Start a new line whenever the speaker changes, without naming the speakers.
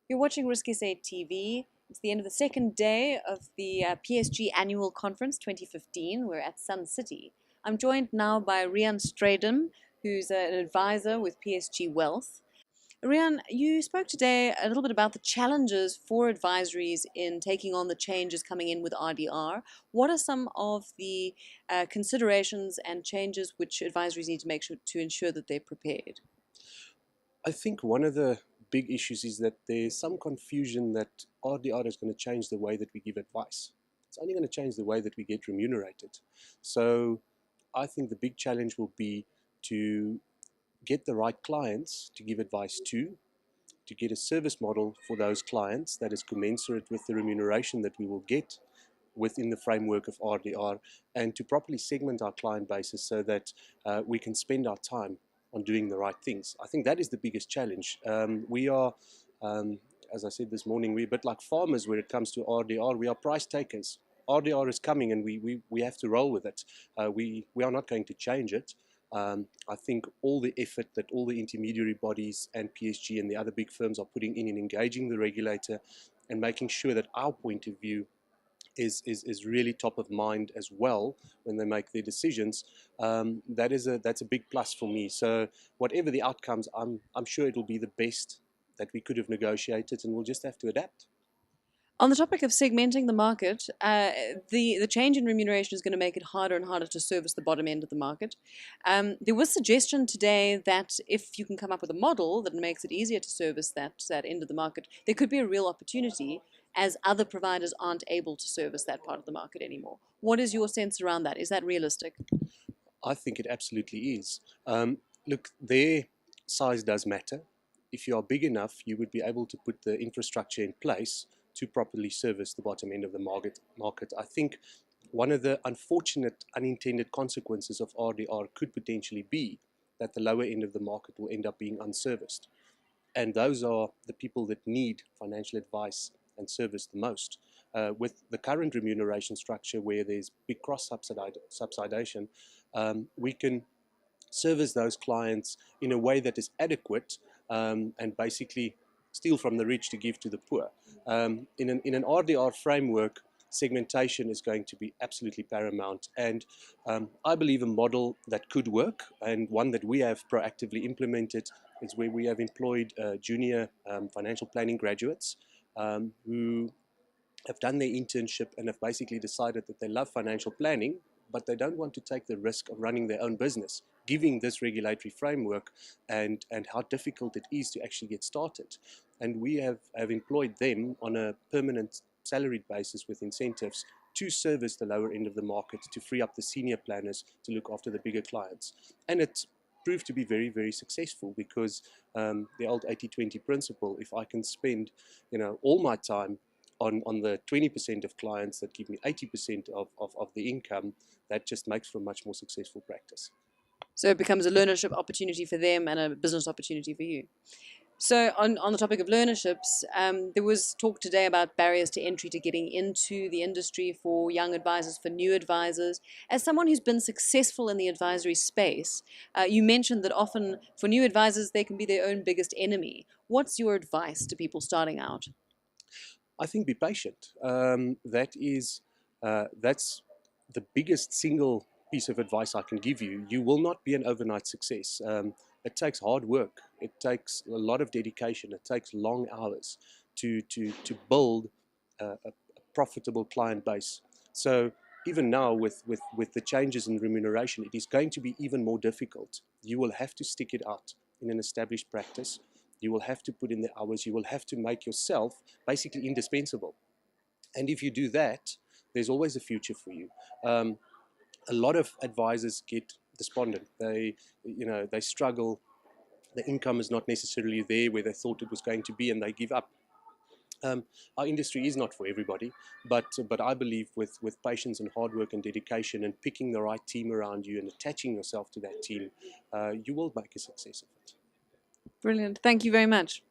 You're watching RISKSA TV. It's the end of the second day of the PSG Annual Conference 2015. We're at Sun City. I'm joined now by Riaan Strydom, who's an advisor with PSG Wealth. Riaan, you spoke today a little bit about the challenges for advisories in taking on the changes coming in with RDR. What are some of the considerations and changes which advisories need to make sure to ensure that they're prepared?
I think one of the big issues is that there's some confusion that RDR is going to change the way that we give advice. It's only going to change the way that we get remunerated. So I think the big challenge will be to get the right clients to give advice to get a service model for those clients that is commensurate with the remuneration that we will get within the framework of RDR, and to properly segment our client bases so that we can spend our time on doing the right things. I think that is the biggest challenge. We are, as I said this morning, we're a bit like farmers when it comes to RDR. We are price takers. RDR is coming and we have to roll with it. We are not going to change it. I think all the effort that all the intermediary bodies and PSG and the other big firms are putting in engaging the regulator and making sure that our point of view is really top of mind as well when they make their decisions. That's a big plus for me. So whatever the outcomes, I'm sure it will be the best that we could have negotiated, and we'll just have to adapt.
On the topic of segmenting the market, the change in remuneration is going to make it harder and harder to service the bottom end of the market. There was suggestion today that if you can come up with a model that makes it easier to service that end of the market, there could be a real opportunity as other providers aren't able to service that part of the market anymore. What is your sense around that? Is that realistic?
I think it absolutely is. Look, their size does matter. If you are big enough, you would be able to put the infrastructure in place to properly service the bottom end of the market. I think one of the unfortunate unintended consequences of RDR could potentially be that the lower end of the market will end up being unserviced. And those are the people that need financial advice and service the most. With the current remuneration structure where there's big cross-subsidization, we can service those clients in a way that is adequate and basically steal from the rich to give to the poor. In an RDR framework, segmentation is going to be absolutely paramount, and I believe a model that could work, and one that we have proactively implemented, is where we have employed junior financial planning graduates who have done their internship and have basically decided that they love financial planning, but they don't want to take the risk of running their own business, giving this regulatory framework and how difficult it is to actually get started. And we have employed them on a permanent salaried basis with incentives to service the lower end of the market, to free up the senior planners to look after the bigger clients. And it proved to be very, very successful because the old 80-20 principle, if I can spend all my time on the 20% of clients that give me 80% of the income, that just makes for a much more successful practice.
So it becomes a learnership opportunity for them and a business opportunity for you. So on the topic of learnerships, there was talk today about barriers to entry to getting into the industry for young advisors, for new advisors. As someone who's been successful in the advisory space, you mentioned that often for new advisors, they can be their own biggest enemy. What's your advice to people starting out?
I think be patient. That's the biggest single piece of advice I can give you. You will not be an overnight success. It takes hard work. It takes a lot of dedication. It takes long hours to build a profitable client base. So even now with the changes in remuneration, it is going to be even more difficult. You will have to stick it out in an established practice. You will have to put in the hours. You will have to make yourself basically indispensable. And if you do that, there's always a future for you. A lot of advisors get despondent. They struggle. The income is not necessarily there where they thought it was going to be, and they give up. Our industry is not for everybody, but I believe with patience and hard work and dedication and picking the right team around you and attaching yourself to that team, you will make a success of it.
Brilliant. Thank you very much.